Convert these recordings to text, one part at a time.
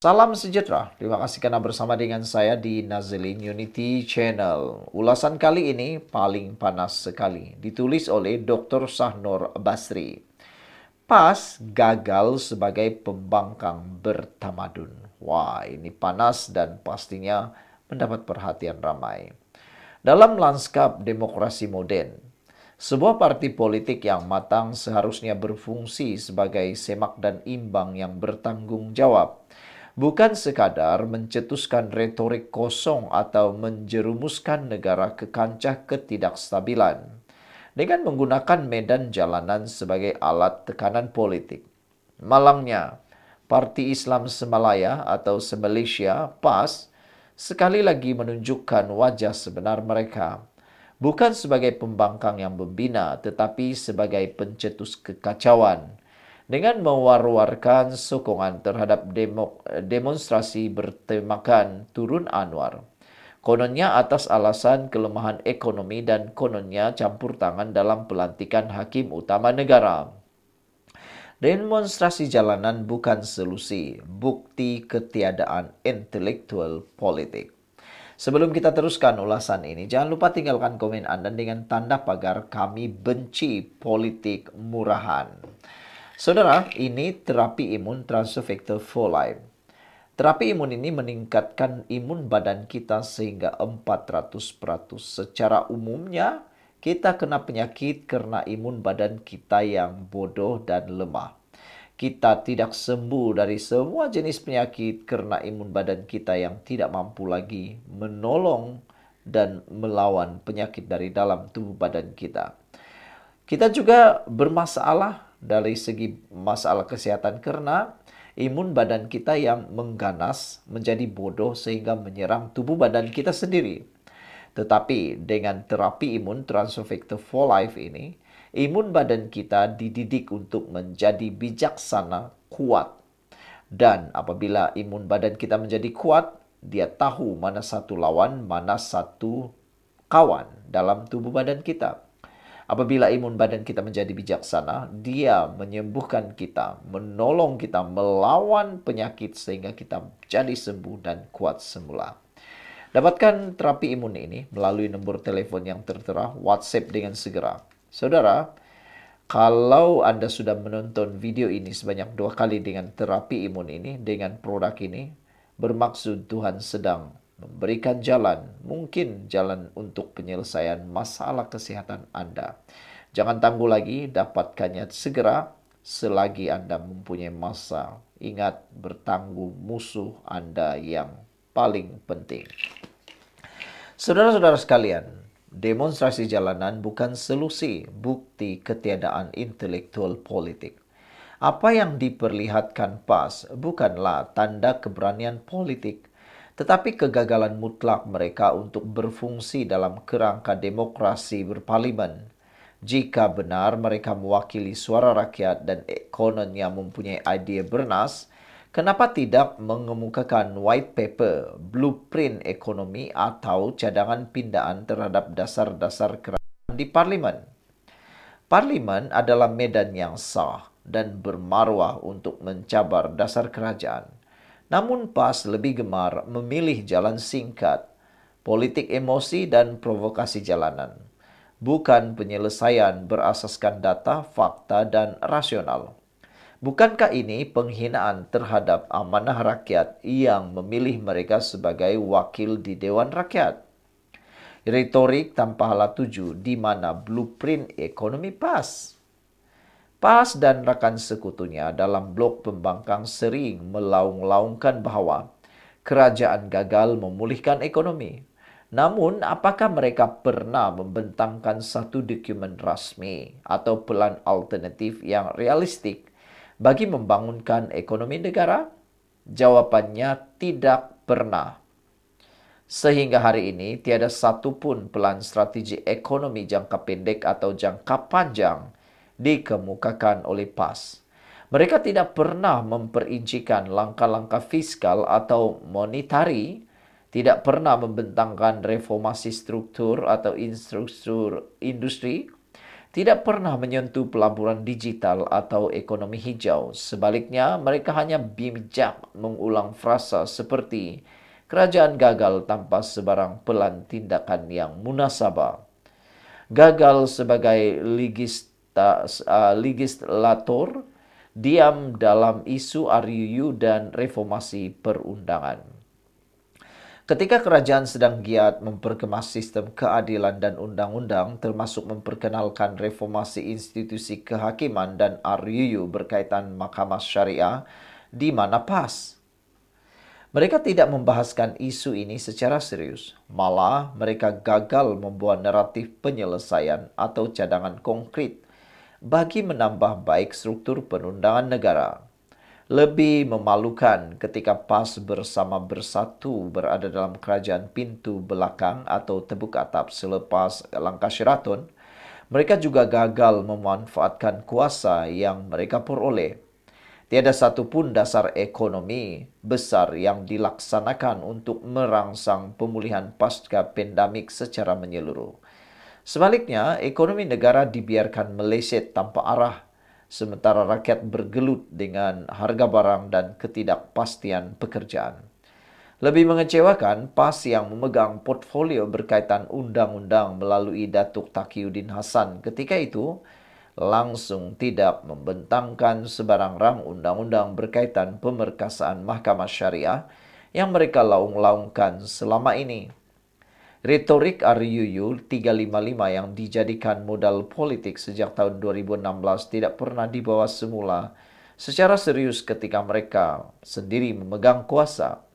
Salam sejahtera, terima kasih karena bersama dengan saya di Nazilin Unity Channel. Ulasan kali ini paling panas sekali, ditulis oleh Dr. Sahnur Basri. PAS gagal sebagai pembangkang bertamadun. Wah, ini panas dan pastinya mendapat perhatian ramai. Dalam lanskap demokrasi modern, sebuah parti politik yang matang seharusnya berfungsi sebagai semak dan imbang yang bertanggung jawab, bukan sekadar mencetuskan retorik kosong atau menjerumuskan negara ke kancah ketidakstabilan dengan menggunakan medan jalanan sebagai alat tekanan politik. Malangnya, Parti Islam Semalaya atau Semalaysia PAS sekali lagi menunjukkan wajah sebenar mereka. Bukan sebagai pembangkang yang membina, tetapi sebagai pencetus kekacauan. Dengan mewar-warkan sokongan terhadap demonstrasi bertemakan Turun Anwar. Kononnya atas alasan kelemahan ekonomi dan kononnya campur tangan dalam pelantikan hakim utama negara. Demonstrasi jalanan bukan solusi, bukti ketiadaan intelektual politik. Sebelum kita teruskan ulasan ini, jangan lupa tinggalkan komen Anda dengan tanda pagar kami benci politik murahan. Saudara, ini terapi imun transfer for life. Terapi imun ini meningkatkan imun badan kita sehingga 400%. Secara umumnya, kita kena penyakit karena imun badan kita yang bodoh dan lemah. Kita tidak sembuh dari semua jenis penyakit karena imun badan kita yang tidak mampu lagi menolong dan melawan penyakit dari dalam tubuh badan kita. Kita juga bermasalah dari segi masalah kesehatan karena imun badan kita yang mengganas menjadi bodoh sehingga menyerang tubuh badan kita sendiri. Tetapi dengan terapi imun transfer factor for life ini, imun badan kita dididik untuk menjadi bijaksana, kuat. Dan apabila imun badan kita menjadi kuat, dia tahu mana satu lawan, mana satu kawan dalam tubuh badan kita. Apabila imun badan kita menjadi bijaksana, dia menyembuhkan kita, menolong kita melawan penyakit sehingga kita jadi sembuh dan kuat semula. Dapatkan terapi imun ini melalui nomor telepon yang tertera, WhatsApp dengan segera. Saudara, kalau Anda sudah menonton video ini sebanyak 2 kali dengan terapi imun ini, dengan produk ini, bermaksud Tuhan sedang memberikan jalan, mungkin jalan untuk penyelesaian masalah kesehatan Anda. Jangan tunggu lagi, dapatkannya segera selagi Anda mempunyai masa. Ingat, bertangguh musuh Anda yang paling penting. Saudara-saudara sekalian, demonstrasi jalanan bukan solusi, bukti ketiadaan intelektual politik. Apa yang diperlihatkan PAS bukanlah tanda keberanian politik, tetapi kegagalan mutlak mereka untuk berfungsi dalam kerangka demokrasi berparlimen. Jika benar mereka mewakili suara rakyat dan kononnya mempunyai idea bernas, kenapa tidak mengemukakan white paper, blueprint ekonomi atau cadangan pindaan terhadap dasar-dasar kerajaan di parlimen? Parlimen adalah medan yang sah dan bermaruah untuk mencabar dasar kerajaan. Namun PAS lebih gemar memilih jalan singkat, politik emosi dan provokasi jalanan, bukan penyelesaian berasaskan data, fakta, dan rasional. Bukankah ini penghinaan terhadap amanah rakyat yang memilih mereka sebagai wakil di Dewan Rakyat? Retorik tanpa hala tuju di mana blueprint ekonomi PAS. PAS dan rakan sekutunya dalam blok pembangkang sering melaung-laungkan bahawa kerajaan gagal memulihkan ekonomi. Namun, apakah mereka pernah membentangkan satu dokumen rasmi atau pelan alternatif yang realistik bagi membangunkan ekonomi negara? Jawapannya tidak pernah. Sehingga hari ini, tiada satu pun pelan strategi ekonomi jangka pendek atau jangka panjang dikemukakan oleh PAS. Mereka tidak pernah memperincikan langkah-langkah fiskal atau monetari, tidak pernah membentangkan reformasi struktur atau infrastruktur industri, tidak pernah menyentuh pelaburan digital atau ekonomi hijau. Sebaliknya, mereka hanya bijak mengulang frasa seperti kerajaan gagal tanpa sebarang pelan tindakan yang munasabah. Gagal sebagai legislator, diam dalam isu RUU dan reformasi perundangan. Ketika kerajaan sedang giat memperkemas sistem keadilan dan undang-undang, termasuk memperkenalkan reformasi institusi kehakiman dan RUU berkaitan mahkamah syariah, di mana PAS? Mereka tidak membahaskan isu ini secara serius. Malah, mereka gagal membuat naratif penyelesaian atau cadangan konkret bagi menambah baik struktur perundangan negara. Lebih memalukan ketika PAS bersama bersatu berada dalam kerajaan pintu belakang atau tebuk atap selepas langkah Sheraton, mereka juga gagal memanfaatkan kuasa yang mereka peroleh. Tiada satu pun dasar ekonomi besar yang dilaksanakan untuk merangsang pemulihan pasca pandemik secara menyeluruh. Sebaliknya, ekonomi negara dibiarkan meleset tanpa arah, sementara rakyat bergelut dengan harga barang dan ketidakpastian pekerjaan. Lebih mengecewakan, PAS yang memegang portfolio berkaitan undang-undang melalui Datuk Taqiyuddin Hasan ketika itu langsung tidak membentangkan sebarang rang undang-undang berkaitan pemerkasaan mahkamah syariah yang mereka laung-laungkan selama ini. Retorik RUU 355 yang dijadikan modal politik sejak tahun 2016 tidak pernah dibawa semula secara serius ketika mereka sendiri memegang kuasa.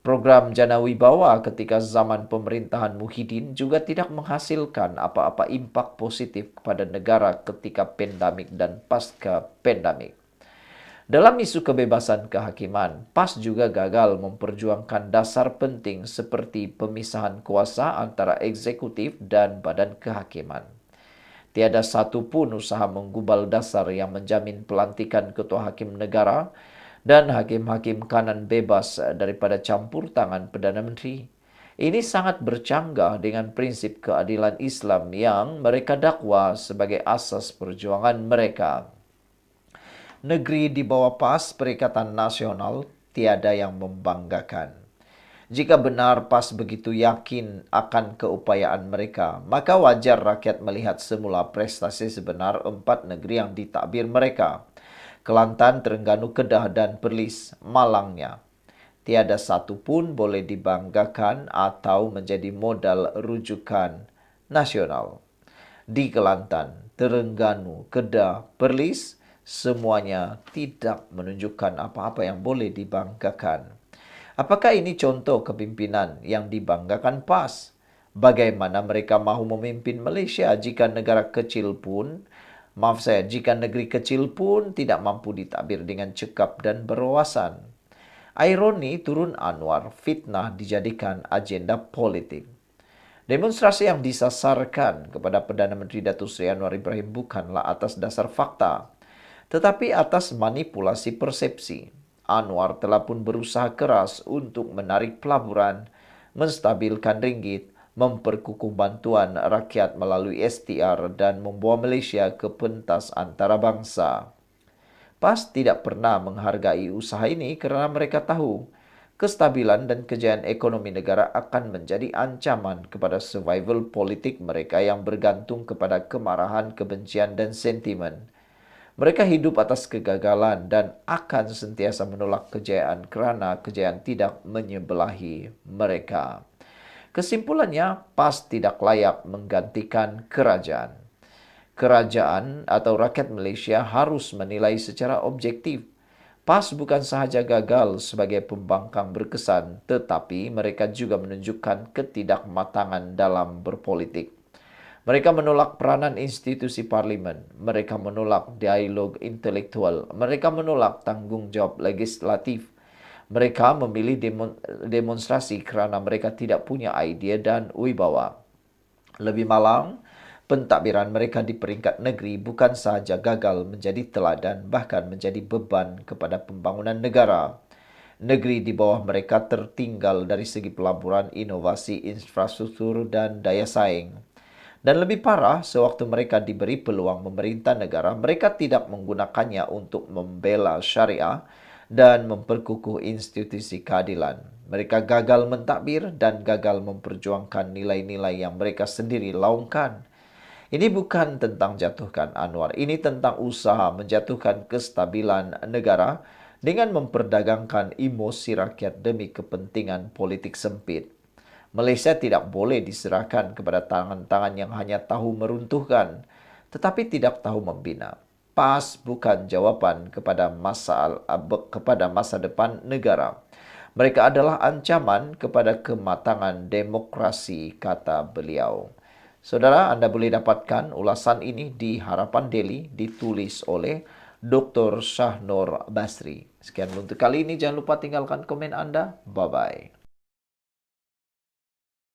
Program Jana Wibawa ketika zaman pemerintahan Muhyiddin juga tidak menghasilkan apa-apa impak positif kepada negara ketika pandemik dan pasca pandemik. Dalam isu kebebasan kehakiman, PAS juga gagal memperjuangkan dasar penting seperti pemisahan kuasa antara eksekutif dan badan kehakiman. Tiada satu pun usaha menggubal dasar yang menjamin pelantikan ketua hakim negara dan hakim-hakim kanan bebas daripada campur tangan Perdana Menteri. Ini sangat bercanggah dengan prinsip keadilan Islam yang mereka dakwa sebagai asas perjuangan mereka. Negeri di bawah PAS Perikatan Nasional tiada yang membanggakan. Jika benar PAS begitu yakin akan keupayaan mereka, maka wajar rakyat melihat semula prestasi sebenar 4 negeri yang ditakbir mereka. Kelantan, Terengganu, Kedah, dan Perlis, Malangnya. Tiada satu pun boleh dibanggakan atau menjadi modal rujukan nasional. Di Kelantan, Terengganu, Kedah, Perlis, semuanya tidak menunjukkan apa-apa yang boleh dibanggakan. Apakah ini contoh kepimpinan yang dibanggakan PAS? Bagaimana mereka mahu memimpin Malaysia jika jika negeri kecil pun tidak mampu ditakbir dengan cekap dan berwawasan? Ironi turun Anwar, fitnah dijadikan agenda politik. Demonstrasi yang disasarkan kepada Perdana Menteri Datuk Seri Anwar Ibrahim bukanlah atas dasar fakta, tetapi atas manipulasi persepsi. Anwar telah pun berusaha keras untuk menarik pelaburan, menstabilkan ringgit, memperkukuh bantuan rakyat melalui STR dan membawa Malaysia ke pentas antarabangsa. PAS tidak pernah menghargai usaha ini kerana mereka tahu kestabilan dan kejayaan ekonomi negara akan menjadi ancaman kepada survival politik mereka yang bergantung kepada kemarahan, kebencian dan sentimen. Mereka hidup atas kegagalan dan akan sentiasa menolak kejayaan kerana kejayaan tidak menyebelahi mereka. Kesimpulannya, PAS tidak layak menggantikan kerajaan. Kerajaan atau rakyat Malaysia harus menilai secara objektif. PAS bukan sahaja gagal sebagai pembangkang berkesan, tetapi mereka juga menunjukkan ketidakmatangan dalam berpolitik. Mereka menolak peranan institusi parlimen. Mereka menolak dialog intelektual. Mereka menolak tanggungjawab legislatif. Mereka memilih demonstrasi kerana mereka tidak punya idea dan wibawa. Lebih malang, pentadbiran mereka di peringkat negeri bukan sahaja gagal menjadi teladan, bahkan menjadi beban kepada pembangunan negara. Negeri di bawah mereka tertinggal dari segi pelaburan, inovasi, infrastruktur dan daya saing. Dan lebih parah, sewaktu mereka diberi peluang memerintah negara, mereka tidak menggunakannya untuk membela syariah dan memperkukuh institusi keadilan. Mereka gagal mentadbir dan gagal memperjuangkan nilai-nilai yang mereka sendiri laungkan. Ini bukan tentang jatuhkan Anwar, ini tentang usaha menjatuhkan kestabilan negara dengan memperdagangkan emosi rakyat demi kepentingan politik sempit. Malaysia tidak boleh diserahkan kepada tangan-tangan yang hanya tahu meruntuhkan, tetapi tidak tahu membina. PAS bukan jawapan kepada masa depan negara. Mereka adalah ancaman kepada kematangan demokrasi, kata beliau. Saudara, Anda boleh dapatkan ulasan ini di Harapan Daily, ditulis oleh Dr. Shahnor Basri. Sekian untuk kali ini, jangan lupa tinggalkan komen Anda. Bye-bye.